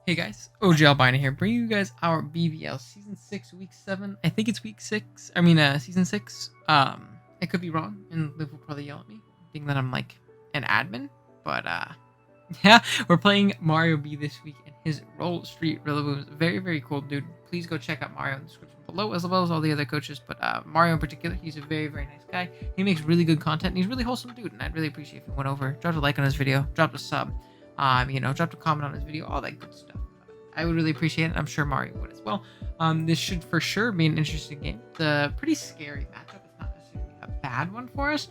Hey guys, OGalbina here, bringing you guys our BBL Season 6, Week 7. I think it's Week 6. Season 6. I could be wrong, and Liv will probably yell at me, being that I'm like an admin. But yeah, we're playing Mario B this week, and his Roll Street Rillaboom is very, very cool, dude. Please go check out Mario in the description below, as well as all the other coaches. But Mario in particular, he's a very, very nice guy. He makes really good content, and he's a really wholesome dude, and I'd really appreciate if you went over, dropped a like on his video, dropped a sub. Dropped a comment on his video, all that good stuff. I would really appreciate it. I'm sure Mario would as well. This should for sure be an interesting game. It's a pretty scary matchup. It's not necessarily a bad one for us,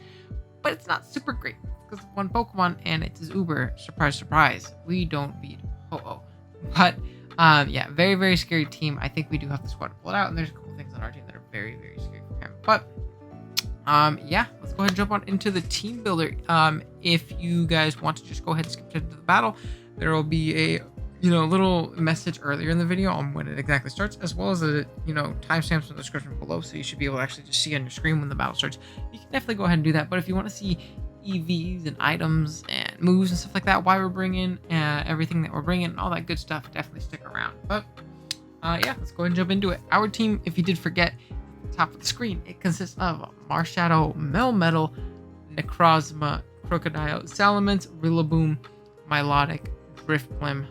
but it's not super great because of one Pokemon, and it's his Uber. Surprise, surprise. We don't beat Ho-Oh. But yeah, very, very scary team. I think we do have the squad to pull it out, and there's a couple things on our team that are very, very scary for him. But yeah, let's go ahead and jump on into the team builder. If you guys want to just go ahead and skip to the battle, there will be a little message earlier in the video on when it exactly starts, as well as a timestamps in the description below, so you should be able to actually just see on your screen when the battle starts. You can definitely go ahead and do that. But if you want to see EVs and items and moves and stuff like that, why we're bringing everything that we're bringing and all that good stuff, definitely stick around. But yeah, let's go ahead and jump into it. Our team, if you did forget, top of the screen, it consists of Marshadow, Melmetal, Necrozma, Crocodile, Salamence, Rillaboom, Milotic, Driftblim,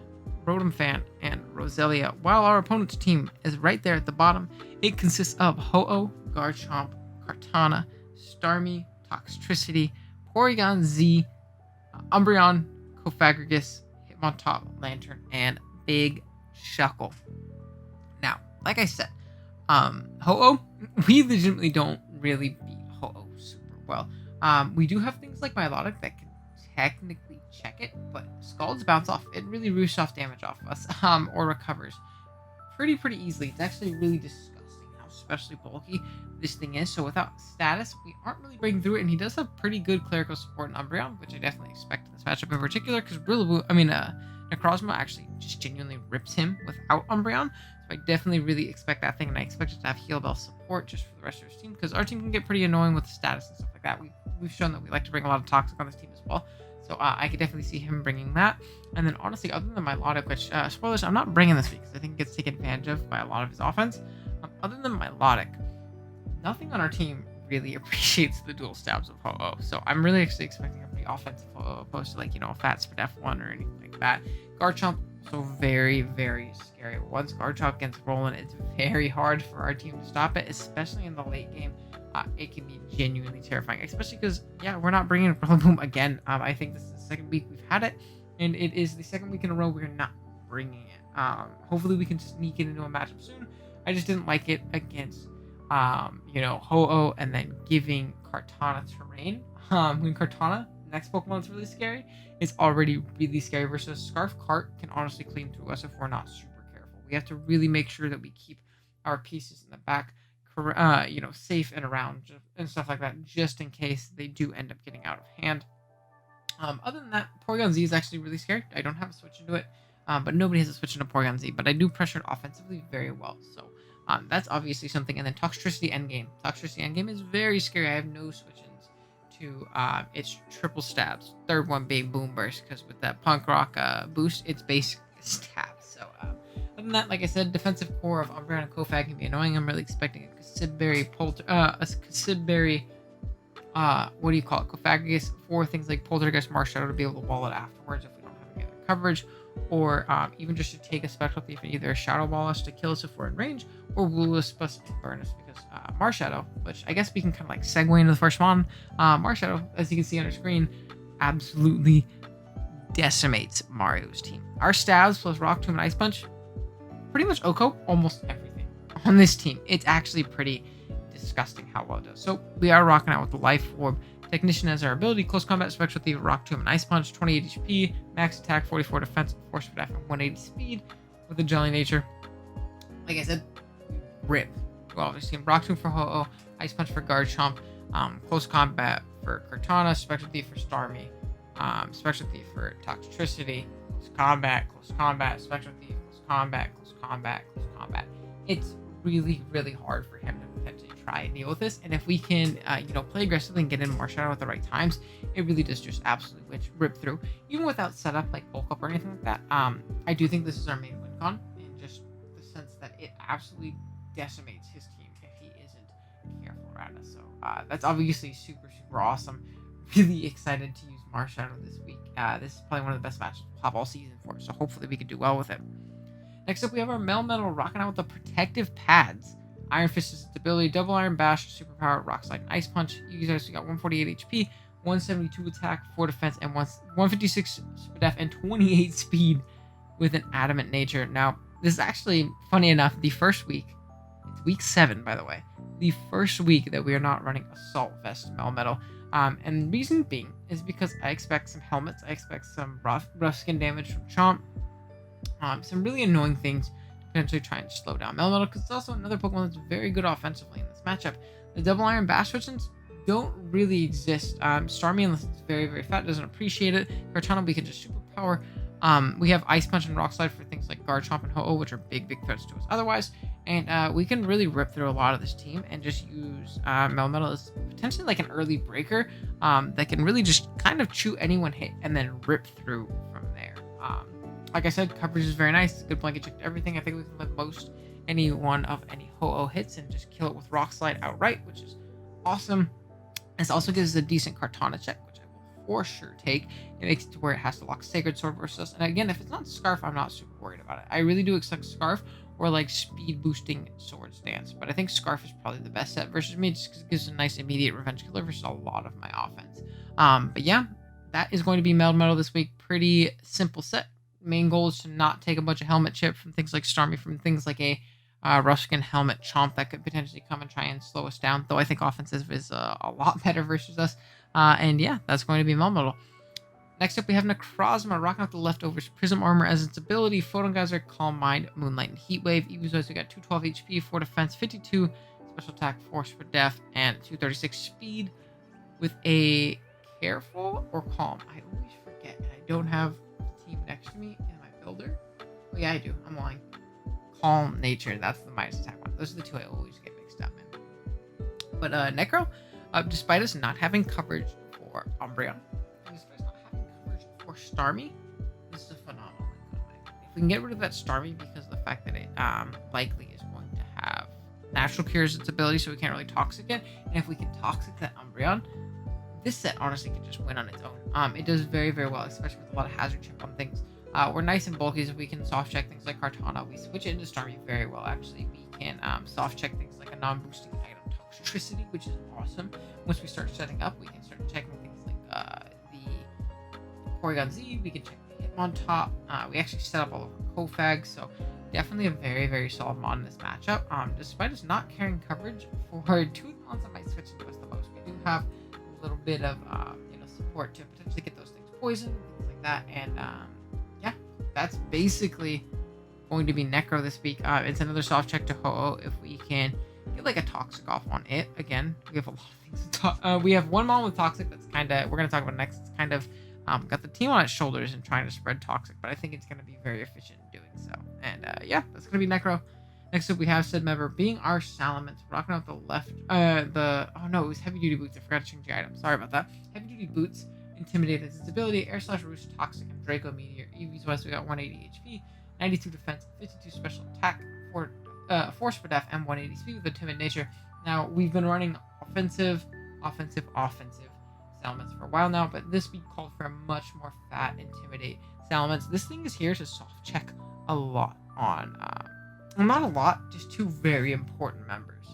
Rotom Fan, and Roselia, while our opponent's team is right there at the bottom. It consists of Ho-Oh, Garchomp, Kartana, Starmie, Toxtricity, Porygon Z, Umbreon, Cofagrigus, Hitmontop, Lantern, and Big Shuckle. Now, like I said, Ho-Oh, we legitimately don't really beat Ho-Oh super well. We do have things like Milotic that can technically check it, but Scald's bounce off. It really roosts off damage off of us, or recovers pretty easily. It's actually really disgusting how especially bulky this thing is. So without status, we aren't really breaking through it, and he does have pretty good clerical support in Umbreon, which I definitely expect in this matchup in particular, because Necrozma actually just genuinely rips him without Umbreon. So I definitely really expect that thing, and I expect it to have Heal Bell support just for the rest of his team, because our team can get pretty annoying with status and stuff like that. We've shown that we like to bring a lot of Toxic on this team as well. So I could definitely see him bringing that. And then honestly, other than Milotic, which, spoilers, I'm not bringing this week because I think it gets taken advantage of by a lot of his offense. Other than Milotic, nothing on our team really appreciates the dual stabs of Ho-Oh. So I'm really actually expecting a pretty offensive Ho-Oh opposed to a Fat Spit F1 or anything like that. Garchomp, so very, very scary. Once Garchomp gets rolling, it's very hard for our team to stop it, especially in the late game. It can be genuinely terrifying, especially because, yeah, we're not bringing Rillaboom again. I think this is the second week we've had it, and it is the second week in a row we're not bringing it. Hopefully we can sneak it into a matchup soon. I just didn't like it against, Ho-Oh and then giving Kartana terrain. When Kartana, next Pokemon that's really scary, is already really scary versus Scarf Cart can honestly clean through us if we're not super careful. We have to really make sure that we keep our pieces in the back safe and around and stuff like that, just in case they do end up getting out of hand. Other than that, Porygon Z is actually really scary. I don't have a switch into it, but nobody has a switch into Porygon Z, but I do pressure it offensively very well. So that's obviously something. And then Toxtricity Endgame. Toxtricity Endgame is very scary. I have no switch-ins to its triple stabs. Third one being Boom Burst, because with that Punk Rock boost, it's basically stab. So other than that, like I said, defensive core of Umbreon and Cofag can be annoying. I'm really expecting a Casidberry, Cofagrigus for things like Poltergeist, Marshadow to be able to wall it afterwards if we don't have any other coverage, or even just to take a Spectral Thief and either Shadow Ball us to kill us if we're in range, or Woo us plus burn us, because Marshadow, which I guess we can kind of segue into the first one, Marshadow, as you can see on our screen, absolutely decimates Mario's team. Our stabs plus Rock Tomb and Ice Punch, pretty much OHKO almost everything on this team. It's actually pretty disgusting how well it does. So we are rocking out with the Life Orb. Technician has our ability, Close Combat, Spectral Thief, Rock Tomb, and Ice Punch, 28 HP, max attack, 44 defense, Force Speed F, and 180 speed with a Jelly Nature. Like I said, rip. Well, we've seen Rock Tomb for Ho-Oh, Ice Punch for Garchomp, Close Combat for Kartana, Spectral Thief for Starmie, Spectral Thief for Toxtricity, Close Combat, Spectral Thief, Close Combat. It's really, really hard for him to potentially try and deal with this. And if we can, play aggressively and get in Marshadow at the right times, it really does just absolutely rip through, even without setup like bulk up or anything like that. I do think this is our main win con, in just the sense that it absolutely decimates his team if he isn't careful around us. So that's obviously super awesome. Really excited to use Marshadow this week. This is probably one of the best matches we'll have all season for, so hopefully we can do well with it. Next up, we have our Melmetal rocking out with the protective pads. Iron Fist is its ability, Double Iron Bash, Superpower, Rock Slide, and Ice Punch. You guys got 148 HP, 172 attack, 4 defense, and 156 def, and 28 speed with an adamant nature. Now, this is actually, funny enough, the first week, it's week 7, by the way, the first week that we are not running Assault Vest Melmetal. And the reason being is because I expect some helmets, I expect some rough skin damage from Chomp, some really annoying things to potentially try and slow down Melmetal, because it's also another Pokemon that's very good offensively in this matchup. The Double Iron Bash switches don't really exist. Starmie, unless it's very fat, doesn't appreciate it. Kartana, we can just superpower. We have Ice Punch and Rock Slide for things like Garchomp and Ho-Oh, which are big threats to us otherwise. And we can really rip through a lot of this team and just use Melmetal as potentially like an early breaker that can really just kind of chew anyone hit and then rip through from there. Like I said, coverage is very nice. It's a good blanket check to everything. I think we can live most any one of any Ho-Oh hits and just kill it with Rock Slide outright, which is awesome. This also gives us a decent Kartana check, which I will for sure take. It makes it to where it has to lock Sacred Sword versus us. And again, if it's not Scarf, I'm not super worried about it. I really do expect Scarf or like speed boosting Swords Dance, but I think Scarf is probably the best set versus me, just because it gives a nice immediate revenge killer versus a lot of my offense. But yeah, that is going to be Melmetal this week. Pretty simple set. Main goal is to not take a bunch of helmet chip from things like Starmie, from things like a Ruskin helmet Chomp that could potentially come and try and slow us down, though I think offensive is a lot better versus us. And yeah, that's going to be Melmetal. Next up, we have Necrozma rocking out the leftovers Prism Armor as its ability, Photon Geyser, Calm Mind, Moonlight, and Heat Wave. Evi's we got 212 HP, 4 defense, 52 special attack, 4 for def, and 236 speed with a Careful or Calm. I always forget, and I don't have the team next to me in my builder. Oh yeah, I do. I'm lying. Calm Nature, that's the minus attack one. Those are the two I always get mixed up in. But Necro, despite us not having coverage for Umbreon, and despite us not having coverage for Starmie, this is a phenomenal equipment. If we can get rid of that Starmie because of the fact that it likely is going to have Natural Cure as its ability, so we can't really Toxic it, and if we can Toxic that Umbreon, this set honestly can just win on its own. It does very well, especially with a lot of hazard chip on things. We're nice and bulky, so we can soft check things like Kartana. We switch it into Starmie very well, actually. We can soft check things like a non-boosting item Toxtricity, which is awesome. Once we start setting up, we can start checking things like the Porygon Z. We can check the Hitmontop. We actually set up all of our Kofags, so definitely a very solid mod in this matchup. Despite us not carrying coverage for two of the mods that might switch into us the most, we do have a little bit of support to potentially get those things poisoned, things like that, and yeah, that's basically going to be Necro this week. It's another soft check to Ho-Oh if we can get like a Toxic off on it. Again, we have a lot of things to talk. We have one mod with Toxic that's kind of, we're going to talk about next. It's kind of got the team on its shoulders and trying to spread Toxic, but I think it's going to be very efficient in doing so. And yeah, that's going to be Necro. Next up, we have said member being our Salamence, rocking out the left, oh no, it was Heavy Duty Boots. I forgot to change the item. Sorry about that. Heavy Duty Boots, Intimidate as its ability, Air Slash Roost, Toxic, and Draco Meteor. Eevee's West, we got 180 HP, 92 defense, 52 special attack, 4 for def, and 180 speed with a timid nature. Now, we've been running offensive Salamence for a while now, but this week called for a much more fat Intimidate Salamence. This thing is here to soft check a lot on, well, not a lot, just two very important members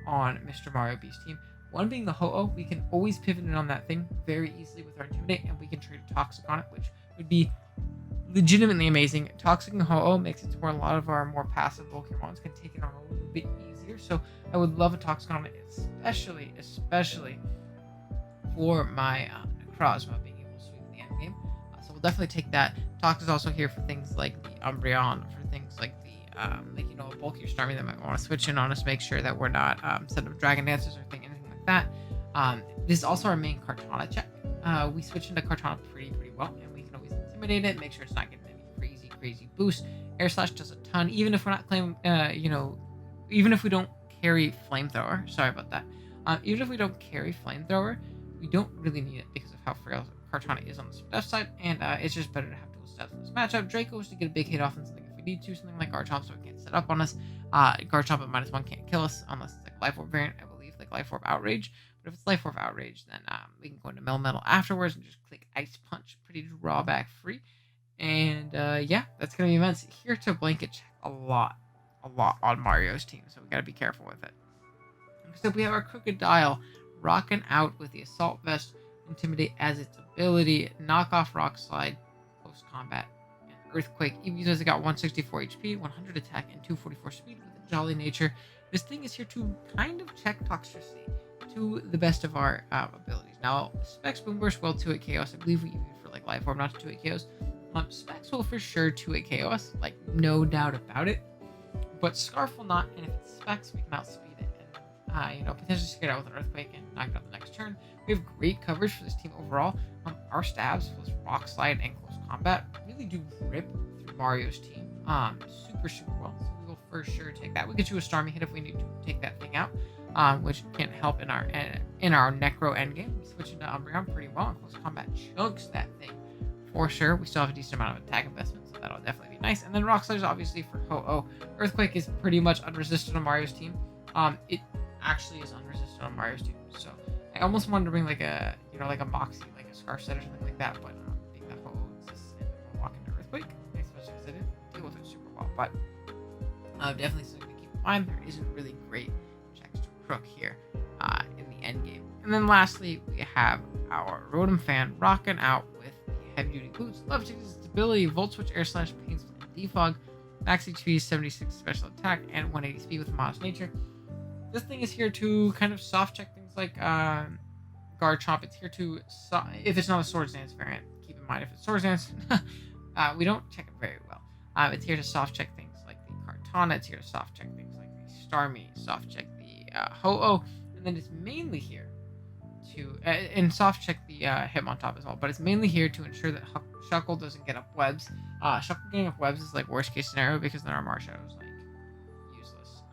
on Mr. Mario B's team. One being the Ho-Oh. We can always pivot in on that thing very easily with our Intimidate, and we can trade a Toxic on it, which would be legitimately amazing. Toxic and Ho-Oh makes it to where a lot of our more passive bulky mons can take it on a little bit easier, so I would love a Toxic on it, especially for my Necrozma being able to sweep in the end game. So we'll definitely take that. Toxic is also here for things like the Umbreon, for things like the a bulkier Starmie that might want to switch in on us, make sure that we're not setting up Dragon Dances or anything like that. This is also our main Kartana check. We switch into Kartana pretty well, and we can always Intimidate it, make sure it's not getting any crazy boost. Air Slash does a ton, even if we're not claiming, even if we don't carry Flamethrower. Sorry about that. Even if we don't carry Flamethrower, we don't really need it because of how frail Kartana is on the def side, and it's just better to have dual stats in this matchup. Draco is to get a big hit off and something if we need to, something like Garchomp, so it can't set up on us. Garchomp at -1 can't kill us unless it's like Life Orb variant, I believe, like Life Orb Outrage. But if it's Life Orb Outrage, then we can go into Metal afterwards and just click Ice Punch, pretty drawback free. And yeah, that's gonna be immense. Here to blanket check a lot on Mario's team, so we gotta be careful with it. So we have our Crocodile rocking out with the Assault Vest, Intimidate as its ability, knock off Rock Slide, close combat, and Earthquake. Even though it's got 164 HP, 100 attack, and 244 speed with a jolly nature, this thing is here to kind of check Toxtricity to the best of our abilities. Now, Specs Boomburst will 2-hit KOs. I believe we use it for like Life Orb, not to 2-hit KOs. Specs will for sure 2-hit KOs, like no doubt about it. But Scarf will not, and if it's Specs, we can outspeed it. And, potentially get out with an Earthquake and knock it out the next turn. We have great coverage for this team overall. Our stabs plus Rock Slide and Close Combat really do rip through Mario's team super well. So we will for sure take that. We could do a Starmie hit if we need to take that thing out, which can help in our Necro endgame. We switch into Umbreon pretty well, and Close Combat chunks that thing for sure. We still have a decent amount of attack investment, so that'll definitely be nice. And then Rock Slide is obviously for Ho-Oh. Earthquake is pretty much unresisted on Mario's team. It actually is unresisted on Mario's team, so I almost wanted to bring like a Moxie, like a Scarf Set or something like that, but being that Ho-Oh exists and we'll walk into Earthquake, especially because I didn't deal with it super well. But definitely something to keep in mind. There isn't really great checks to Crook here in the end game. And then lastly, we have our Rotom Fan rocking out with the Heavy Duty Boots, Levitating Stability, Volt Switch, Air Slash, Pain Split, and Defog, Max HP, 76 special attack, and 180 speed with Modest Nature. This thing is here to kind of soft check things like Garchomp. It's here to, if it's not a Swords Dance variant, keep in mind if it's Swords Dance, we don't check it very well. It's here to soft check things like the Kartana. It's here to soft check things like the Starmie, soft check the Ho-Oh, and then it's mainly here to, and soft check the Hitmontop as well, but it's mainly here to ensure that Shuckle doesn't get up webs. Shuckle getting up webs is like worst case scenario because then our Marshallow's like useless.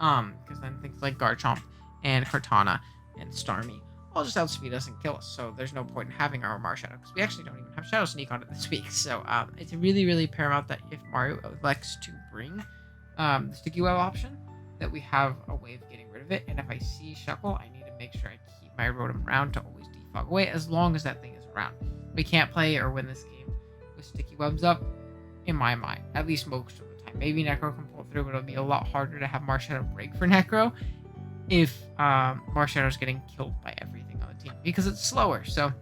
Because then things like Garchomp and Kartana and Starmie all just outspeed us and kill us. So there's no point in having our Marshadow because we actually don't even have Shadow Sneak on it this week. So it's really, really paramount that if Mario elects to bring the Sticky Web option, that we have a way of getting rid of it. And if I see Shuckle, I need to make sure I keep my Rotom around to always defog away as long as that thing is around. We can't play or win this game with Sticky Webs up, in my mind, at least most of the time. Maybe Necro can pull through, but it'll be a lot harder to have Marshadow break for Necro if Marshallow's getting killed by everything on the team because it's slower. So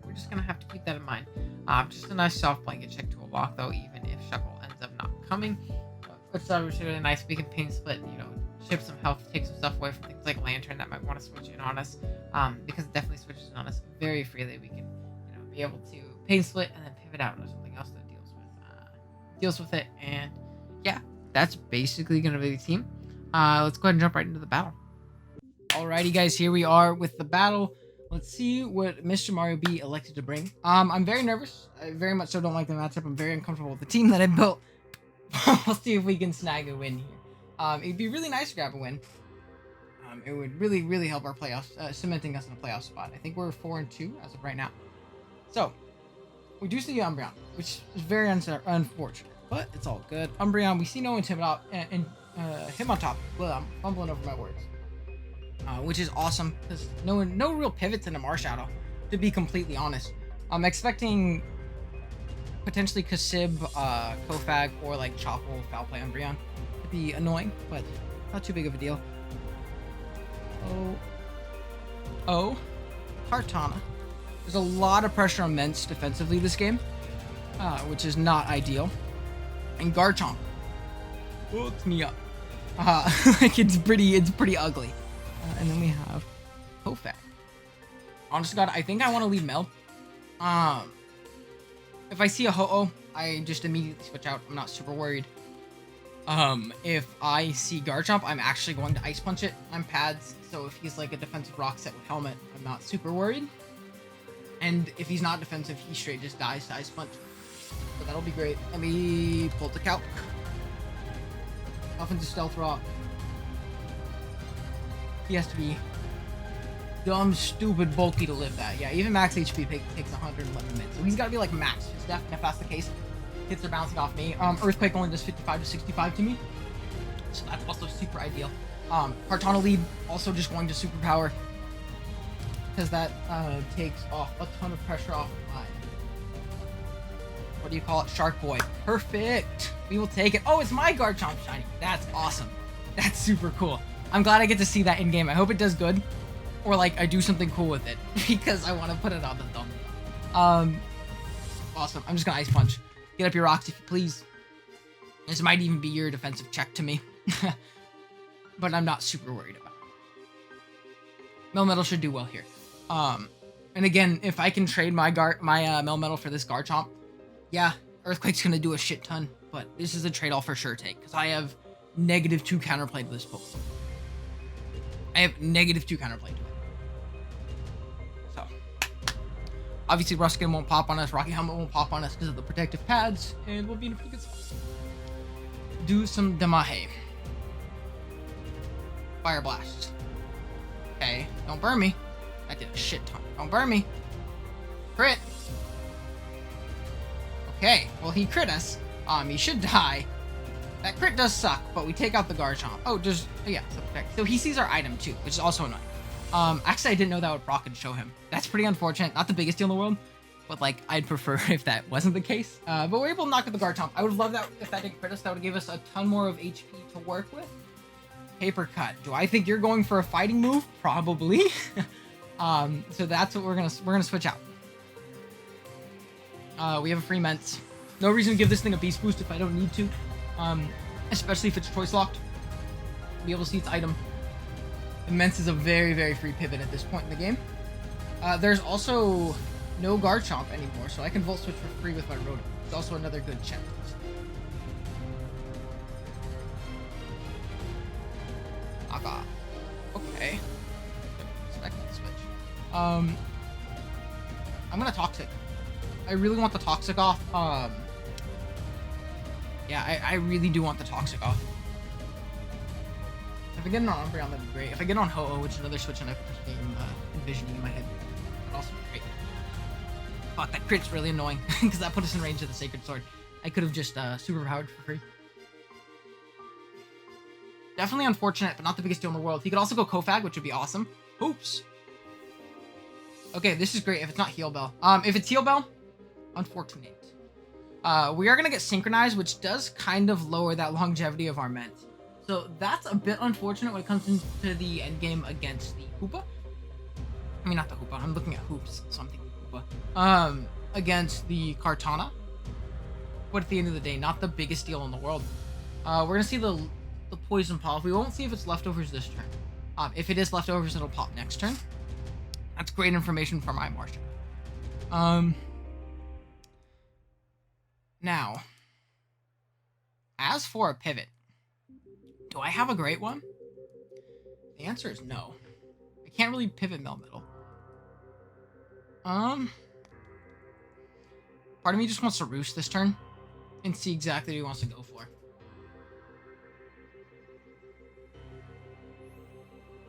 we're just gonna have to keep that in mind. Just a nice soft blanket check to a lock though, even if Shuckle ends up not coming. Which is really nice. We can Pain Split, chip some health, take some stuff away from things like Lantern that might want to switch in on us, because it definitely switches in on us very freely. We can, be able to Pain Split and then pivot out into something else that deals with it. And yeah, that's basically gonna be the team. Let's go ahead and jump right into the battle. Alrighty, guys, here we are with the battle. Let's see what Mr. Mario B elected to bring. I'm very nervous. I very much so don't like the matchup. I'm very uncomfortable with the team that I built. We'll see if we can snag a win here. It'd be really nice to grab a win. It would really, really help our playoffs, cementing us in a playoff spot. I think we're 4-2 as of right now. So, we do see Umbreon, which is very unfortunate, but it's all good. Umbreon, we see no Intimidate and Hitmontop. Well, I'm fumbling over my words. Which is awesome because no real pivots into Marshadow, to be completely honest. I'm expecting potentially Kasib, Kofag, or like Chockle, Foul Play Umbreon to be annoying, but not too big of a deal. Oh, Kartana. There's a lot of pressure on Mence defensively this game, which is not ideal. And Garchomp hooks me up. Like it's pretty ugly. And then we have Kofag. Honest to God, I think I want to leave Mel. If I see a Ho-Oh, I just immediately switch out. I'm not super worried. If I see Garchomp, I'm actually going to Ice Punch it. I'm pads, so if he's like a defensive rock set with helmet, I'm not super worried. And if he's not defensive, he straight just dies to Ice Punch. So that'll be great. Let me pull the Calc. Off into Stealth Rock. He has to be dumb, stupid, bulky to live that. Yeah, even max HP takes 111 minutes. So he's got to be like max. Just if that's the case. hits are bouncing off me. Earthquake only does 55 to 65 to me, so that's also super ideal. Kartana lead also just going to superpower, because that takes off a ton of pressure off of my, what do you call it, Shark Boy. Perfect. We will take it. Oh, it's my Garchomp shiny. That's awesome. That's super cool. I'm glad I get to see that in game. I hope it does good, or like I do something cool with it, because I want to put it on the thumb. Awesome. I'm just gonna Ice Punch. Get up your rocks if you please. This might even be your defensive check to me, but I'm not super worried about it. Melmetal should do well here. And again, if I can trade my Melmetal for this Garchomp, yeah, Earthquake's gonna do a shit ton, but this is a trade I'll for sure take, because I have -2 counterplay to this Pokemon. I have -2 counterplay to it. So, obviously Ruskin won't pop on us, Rocky Helmet won't pop on us because of the protective pads, and we'll be in a pretty good spot. Do some Damahe. Fire Blast. Okay, don't burn me. I did a shit ton. Don't burn me. Crit. Okay, well he crit us. He should die. That crit does suck, but we take out the Garchomp. Oh, yeah, so he sees our item too, which is also annoying. Actually I didn't know that would proc and show him. That's pretty unfortunate. Not the biggest deal in the world, but like I'd prefer if that wasn't the case. But we're able to knock out the Garchomp. I would love that if that didn't crit us. That would give us a ton more of HP to work with. Paper Cut. Do I think you're going for a fighting move? Probably. So that's what we're gonna switch out. We have a free Ments. No reason to give this thing a Beast Boost if I don't need to. Especially if it's choice locked. Be able to see its item. Immense is a very, very free pivot at this point in the game. There's also no Garchomp anymore, so I can Volt Switch for free with my Rotom. It's also another good check. Naga. Okay. Expecting the switch. I'm gonna Toxic. I really want the Toxic off. Yeah, I really do want the Toxic off. If I get it on Umbreon, that'd be great. If I get it on Ho-Oh, which is another switch and I keep envisioning in my head, that'd also be great. Fuck, that crit's really annoying, because that put us in range of the Sacred Sword. I could have just superpowered for free. Definitely unfortunate, but not the biggest deal in the world. He could also go Kofag, which would be awesome. Oops. Okay, this is great if it's not Heal Bell. If it's Heal Bell, unfortunate. We are going to get Synchronized, which does kind of lower that longevity of our Ment. So that's a bit unfortunate when it comes into the endgame against the Hoopa. I mean, not the Hoopa. I'm looking at Hoops, so I'm thinking Hoopa. Against the Kartana. But at the end of the day, not the biggest deal in the world. We're going to see the Poison Pop. We won't see if it's leftovers this turn. If it is leftovers, it'll pop next turn. That's great information for my Martian. Now, as for a pivot, do I have a great one? The answer is no. I can't really pivot Melmetal. Part of me just wants to Roost this turn and see exactly what he wants to go for.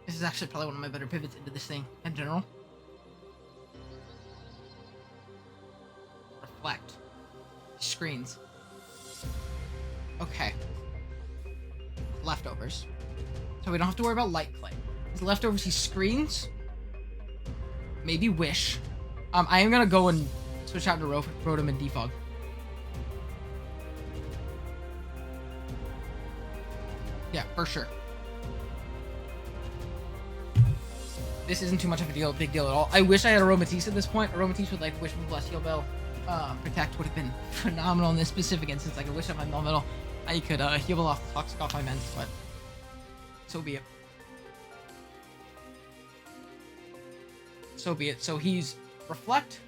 This is actually probably one of my better pivots into this thing in general. Reflect. Screens. Okay. Leftovers. So we don't have to worry about Light Clay. His leftovers, he screens. Maybe Wish. I am gonna go and switch out to Rotom and Defog. Yeah, for sure. This isn't too much of a big deal at all. I wish I had Aromatisse at this point. Aromatisse with like Wish Move Blast Heal Bell. Protect would have been phenomenal in this specific instance. Like I wish I had my Melmetal. I could heal off the Toxic off my Ments, but so be it. So be it. So he's Reflect,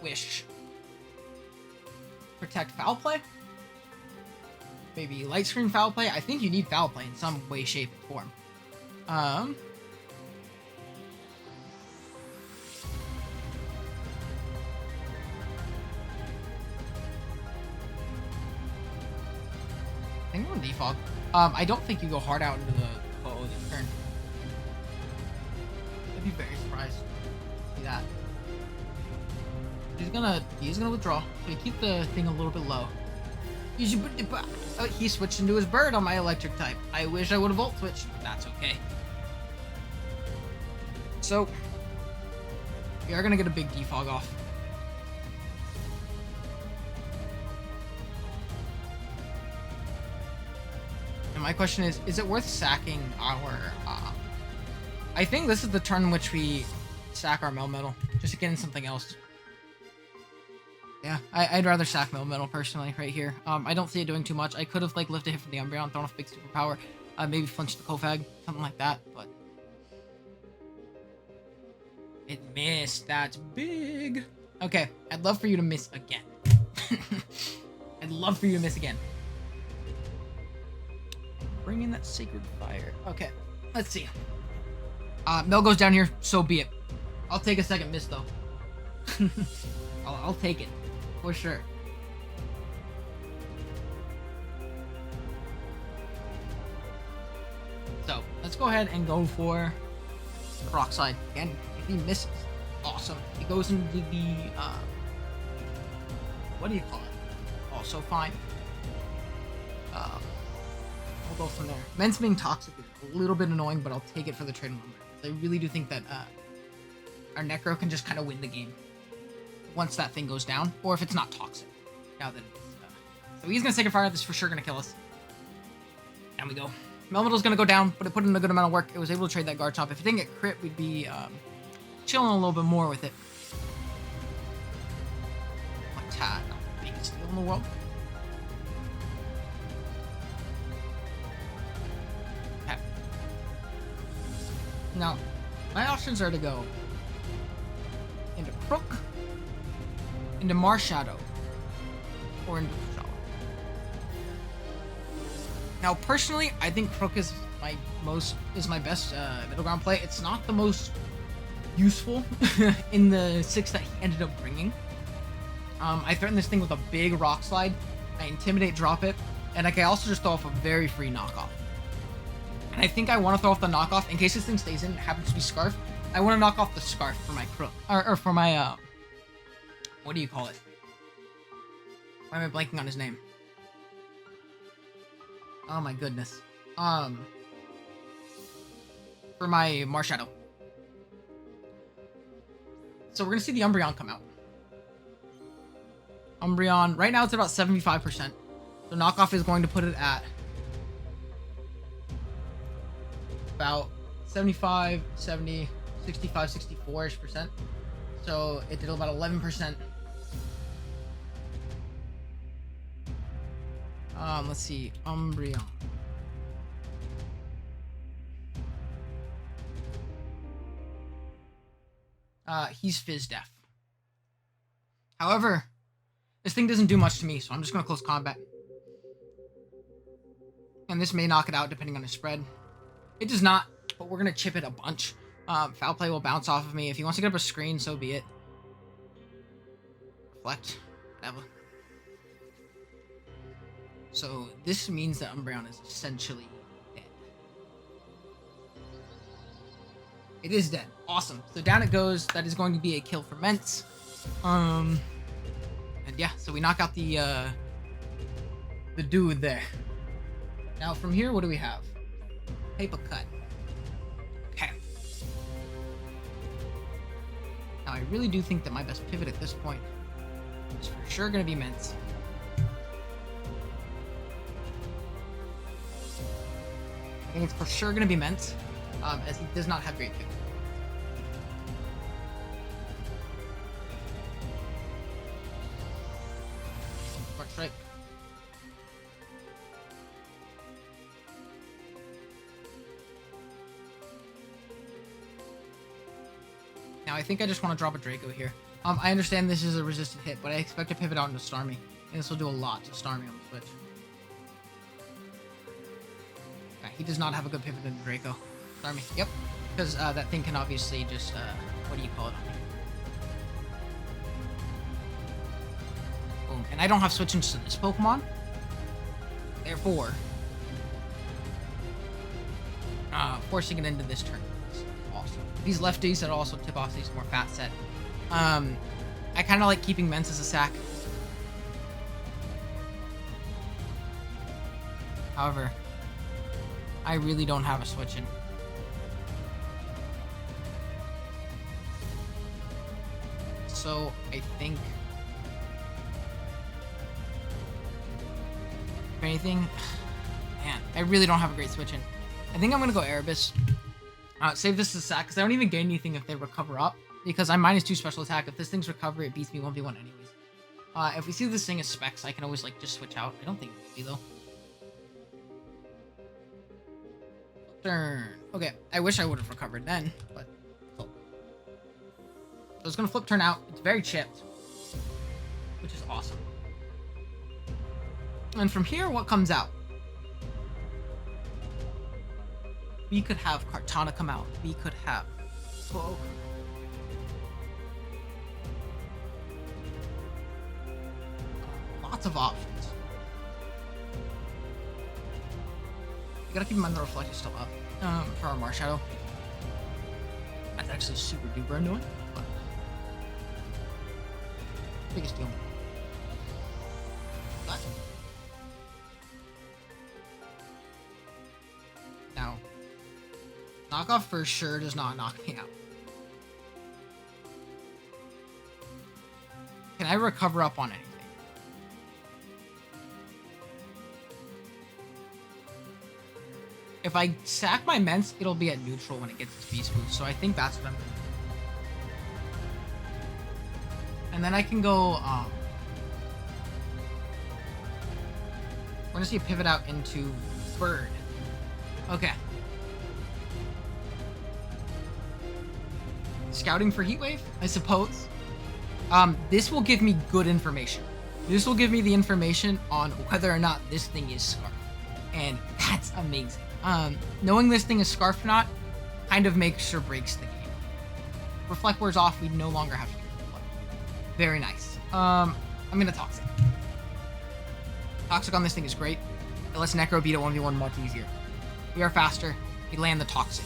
Wish, Protect, Foul Play, maybe Light Screen, Foul Play. I think you need Foul Play in some way, shape, or form. I think we're on Defog. I don't think you go hard out into the this turn. I'd be very surprised to see that. He's gonna withdraw. So we keep the thing a little bit low. Oh, he switched into his bird on my electric type. I wish I would have volt switched. That's okay. So we are gonna get a big defog off. And my question is it worth sacking our I think this is the turn in which we sack our Melmetal, just to get in something else. Yeah, I'd rather sack Melmetal personally right here. I don't see it doing too much. I could have like lifted a hit from the Umbreon, thrown off big superpower, maybe flinched the Kofag, something like that, but it missed. That's big. Okay, I'd love for you to miss again. I'd love for you to miss again. Bring in that Sacred Fire. Okay, let's see. Mel goes down here, so be it. I'll take a second miss, though. I'll take it, for sure. So, let's go ahead and go for Peroxide. Again, if he misses, awesome. He goes into the, what do you call it? Also fine. We'll go from there. Mence being toxic is a little bit annoying, but I'll take it for the trade moment. I really do think that our Necro can just kind of win the game once that thing goes down, or if it's not toxic. Now that it's, so he's gonna Sacred Fire. This is for sure gonna kill us. Down we go. Melmetal's gonna go down, but it put in a good amount of work. It was able to trade that Garchomp. If it didn't get crit, we'd be chilling a little bit more with it. What tad? Biggest steal in the world. Okay. Now, my options are to go into Crook, into Marshadow, or into Shower. Now, personally, I think Crook is my best middle ground play. It's not the most useful in the 6 that he ended up bringing. I threaten this thing with a big Rock Slide. I Intimidate, drop it, and I can also just throw off a very free knockoff. And I think I want to throw off the knockoff in case this thing stays in. It happens to be Scarf. I want to knock off the Scarf for my Crook, or for my what do you call it? Why am I blanking on his name? Oh my goodness. For my Marshadow. So we're gonna see the Umbreon come out. Umbreon, right now it's about 75%. So knockoff is going to put it at about 75, 70, 65, 64-ish percent. So it did about 11%. Let's see, Umbreon. He's Fizz Def. However, this thing doesn't do much to me, so I'm just gonna close combat. And this may knock it out depending on the spread. It does not, but we're gonna chip it a bunch. Foul Play will bounce off of me. If he wants to get up a screen, so be it. Reflect, whatever. So this means that Umbreon is essentially dead. It is dead. Awesome. So down it goes. That is going to be a kill for Mence. And yeah, so we knock out the dude there. Now from here, what do we have? Paper cut. Okay. Now I really do think that my best pivot at this point is for sure going to be Mence. I think it's for sure going to be Mence, as he does not have great pivot. Spark Strike. Now I think I just want to drop a Draco here. I understand this is a resisted hit, but I expect to pivot out into Starmie, and this will do a lot to Starmie on the switch. He does not have a good pivot in Draco. Starmie. Yep. Because that thing can obviously just, what do you call it on me? Boom. And I don't have switch into this Pokemon. Therefore, forcing it into this turn is awesome. These lefties, that'll also tip off these more fat set. I kind of like keeping Mence as a sack. However, I really don't have a switch in. So I think, if anything, man, I really don't have a great switch in. I think I'm gonna go Erebus. Save this as a sack because I don't even gain anything if they recover up, because I'm -2 special attack. If this thing's recover, it beats me 1v1 anyways. If we see this thing as specs, I can always like just switch out. I don't think it will be though. Turn. Okay, I wish I would have recovered then, but cool. So it's gonna flip turn out. It's very chipped, which is awesome. And from here, what comes out? We could have Kartana come out. We could have Cloak. Lots of options. You gotta keep in mind the reflect is still up for our Marshadow. That's actually super duper annoying, but biggest deal. But now, knockoff for sure does not knock me out. Can I recover up on anything? If I sack my Mence, it'll be at neutral when it gets its beast boost, so I think that's what I'm gonna do. And then I can go, we're gonna see a pivot out into Bird. Okay. Scouting for Heatwave, I suppose. This will give me good information. This will give me the information on whether or not this thing is Scarf. And that's amazing. Knowing this thing is Scarf or not kind of makes or breaks the game. Reflect wears off, we no longer have to use Reflect. Very nice. I'm gonna Toxic. Toxic on this thing is great. It lets Necro beat it 1v1 much easier. We are faster. We land the Toxic.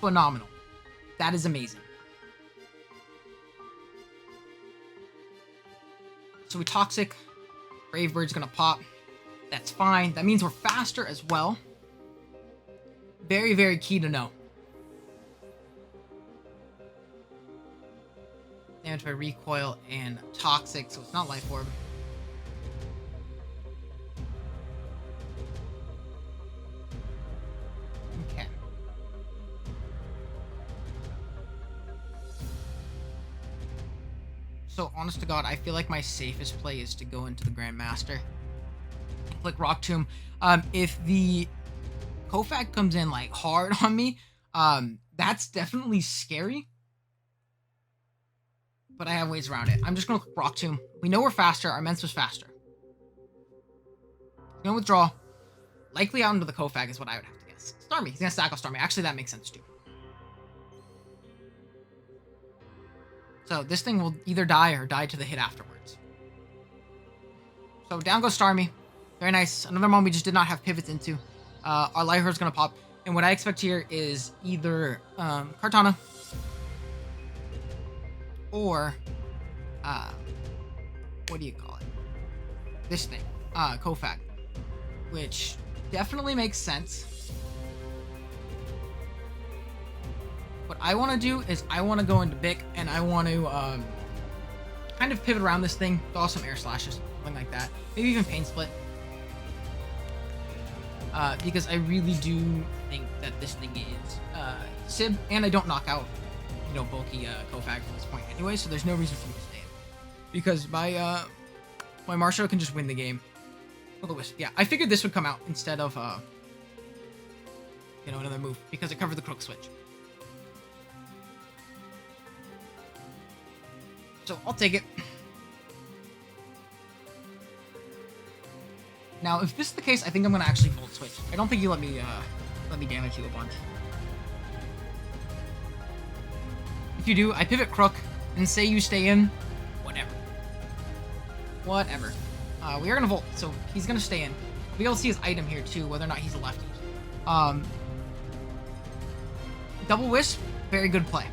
Phenomenal. That is amazing. So we Toxic. Brave Bird's gonna pop. That's fine. That means we're faster as well. Very, very key to know. Damage by recoil and Toxic, so it's not Life Orb. Okay. So, honest to God, I feel like my safest play is to go into the Grandmaster. Click Rock Tomb. If the Kofag comes in like hard on me, that's definitely scary. But I have ways around it. I'm just gonna click Rock Tomb. We know we're faster. Our Mence was faster. Gonna withdraw. Likely out into the Kofag is what I would have to guess. Starmie. He's gonna stack off Starmie. Actually, that makes sense too. So this thing will either die or die to the hit afterwards. So down goes Starmie. Very nice. Another one we just did not have pivots into. Our Life Orb is going to pop. And what I expect here is either Kartana or, what do you call it? This thing, Kofag, which definitely makes sense. What I want to do is I want to go into Bic and I want to kind of pivot around this thing, throw some air slashes, something like that. Maybe even Pain Split. Because I really do think that this thing is Sib, and I don't knock out, you know, bulky Kofag from this point anyway, so there's no reason for me to stay in. Because my Marshadow can just win the game. Well, the Wisp, yeah. I figured this would come out instead of, you know, another move, because it covered the Crook switch. So, I'll take it. Now, if this is the case, I think I'm gonna actually Volt Switch. I don't think you let me damage you a bunch. If you do, I pivot Crook and say you stay in. Whatever. Whatever. We are gonna Volt, so he's gonna stay in. We'll be able to see his item here too, whether or not he's a lefty. Double Wisp, very good play.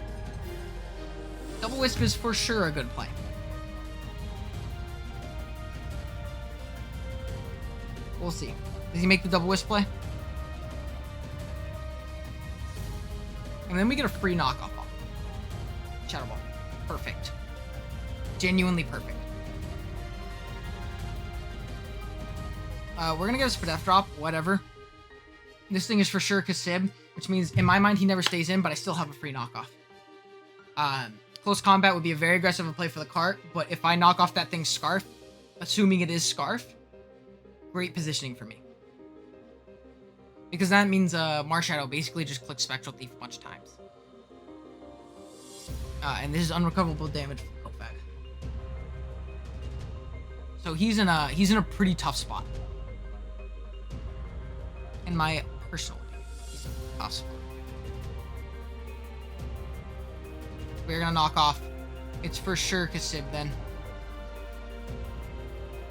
Double Wisp is for sure a good play. We'll see. Does he make the double wisp play? And then we get a free knockoff off. Shadow Ball. Perfect. Genuinely perfect. We're gonna get a Spadef drop, whatever. This thing is for sure Kasib, which means in my mind he never stays in, but I still have a free knockoff. Close combat would be a very aggressive play for the cart, but if I knock off that thing's Scarf, assuming it is Scarf, great positioning for me. Because that means Marshadow basically just clicks Spectral Thief a bunch of times. And this is unrecoverable damage from Kofag. So he's in a pretty tough spot. In my personal opinion, he's in a tough spot. We're gonna knock off. It's for sure Kasib then.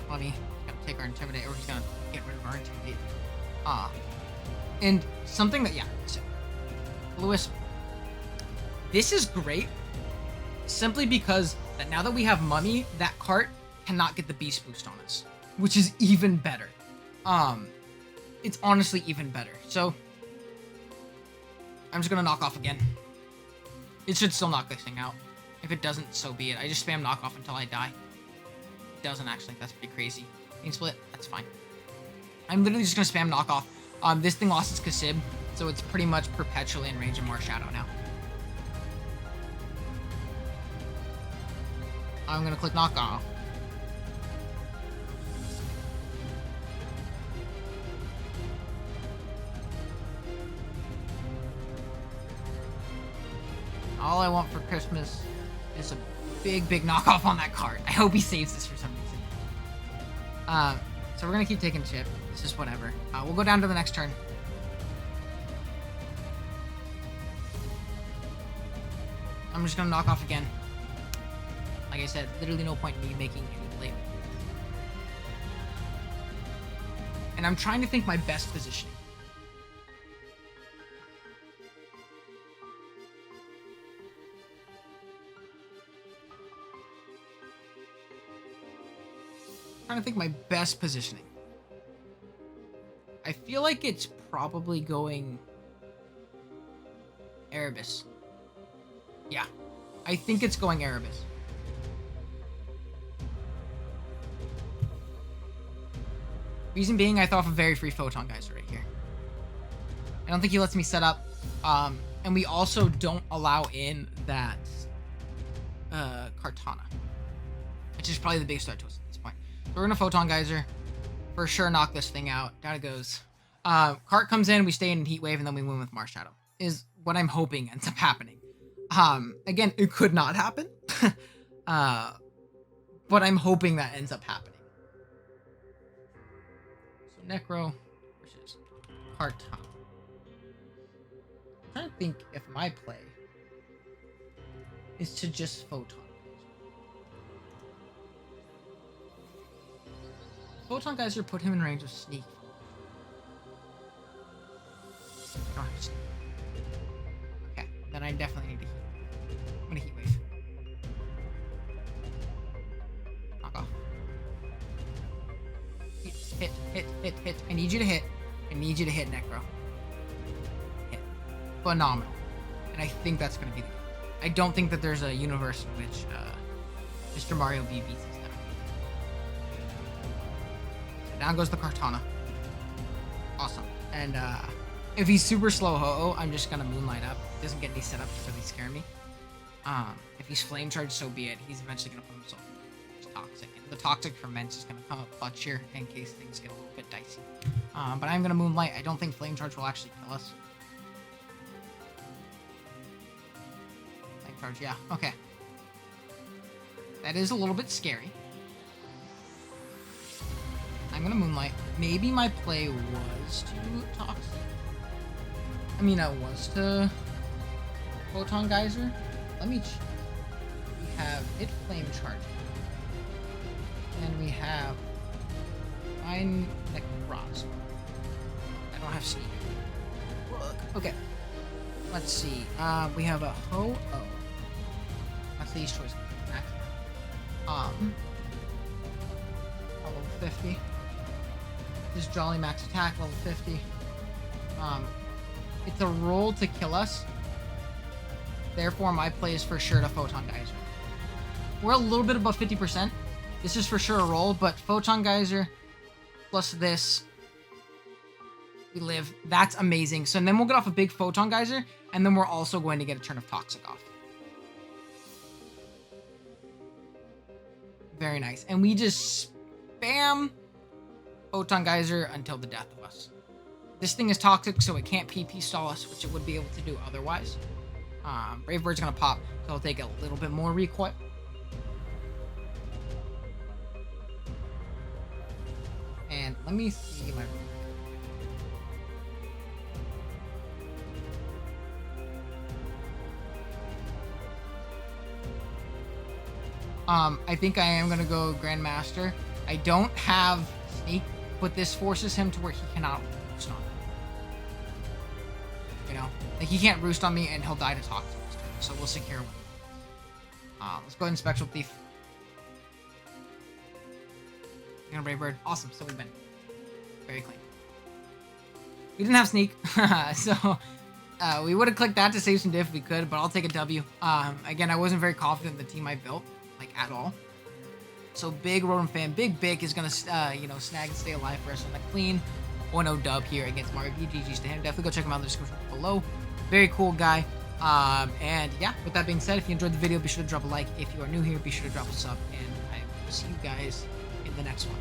Funny, he's gonna take our Intimidate, or he's gonna get rid of our Intimidate. And something that, yeah, so, Lewis, this is great, simply because that now that we have Mummy, that cart cannot get the Beast Boost on us, which is even better. It's honestly even better. So, I'm just gonna knock off again. It should still knock this thing out. If it doesn't, so be it. I just spam knock off until I die. It doesn't actually, that's pretty crazy. Main split, that's fine. I'm literally just gonna spam knock off. This thing lost its Kasib, so it's pretty much perpetually in range of Marshadow now. I'm gonna click knock off. All I want for Christmas is a big knockoff on that card. I hope he saves this for some reason. So we're gonna keep taking chip. It's just whatever. We'll go down to the next turn. I'm just gonna knock off again. Like I said, literally no point in me making any play. And I'm trying to think my best positioning. Trying to think my best positioning. I feel like it's probably going Erebus. Yeah, I think it's going Erebus. Reason being, I thought of a very free Photon Geyser right here. I don't think he lets me set up. And we also don't allow in that Kartana, which is probably the biggest threat to us. So we're gonna Photon Geyser. For sure knock this thing out. Down it goes. Cart comes in, we stay in Heat Wave, and then we win with Marshadow. Is what I'm hoping ends up happening. Again, it could not happen. But I'm hoping that ends up happening. So Necro versus Kartana. I'm trying to think if my play is to just Photon. Photon Geyser put him in range of Sneak. I don't have Sneak. Okay, then I definitely need to heat. I'm gonna Heat Wave. Knock off. Hit. I need you to hit. I need you to hit, Necro. Hit. Phenomenal. And I think that's gonna be the game. I don't think that there's a universe in which Mr. Mario B beats us. Down goes the Kartana. Awesome. And if he's super slow Ho-Oh, I'm just gonna Moonlight up. He doesn't get any setup to really scare me. If he's Flame Charge, so be it. He's eventually gonna put himself in Toxic. And the Toxic Ferment is gonna come up clutch here in case things get a little bit dicey. But I'm gonna Moonlight. I don't think Flame Charge will actually kill us. Flame Charge, yeah. Okay. That is a little bit scary. I'm gonna Moonlight. Maybe my play was to Toxic. I mean, I was to Photon Geyser. Let me check. We have it Flame Charge. And we have Fine Necros. I don't have Sneak. Okay. Let's see. We have a Ho-Oh. That's these choices. Level 50. This Jolly max attack, level 50. It's a roll to kill us. Therefore, my play is for sure to Photon Geyser. We're a little bit above 50%. This is for sure a roll, but Photon Geyser plus this, we live. That's amazing. So then we'll get off a big Photon Geyser, and then we're also going to get a turn of Toxic off. Very nice. And we just spam Photon Geyser until the death of us. This thing is toxic, so it can't PP stall us, which it would be able to do otherwise. Brave Bird's gonna pop, so it'll take a little bit more recoil. And let me see my... I think I am gonna go Grandmaster. I don't have Sneak, but this forces him to where he cannot roost on me. You know? Like, he can't roost on me and he'll die to Toxic. So we'll secure one. Let's go ahead and Spectral Thief. And Brave Bird. Awesome. So we win. Very clean. We didn't have Sneak. So we would have clicked that to save some diff if we could, but I'll take a W. Again, I wasn't very confident in the team I built, like, at all. So big Rotom fan, Big Bick is gonna, you know, snag and stay alive for us on a clean 1-0 dub here against Mario V. GG's to him. Definitely go check him out in the description below. Very cool guy. And yeah, with that being said, if you enjoyed the video, be sure to drop a like. If you are new here, be sure to drop a sub, and I will see you guys in the next one.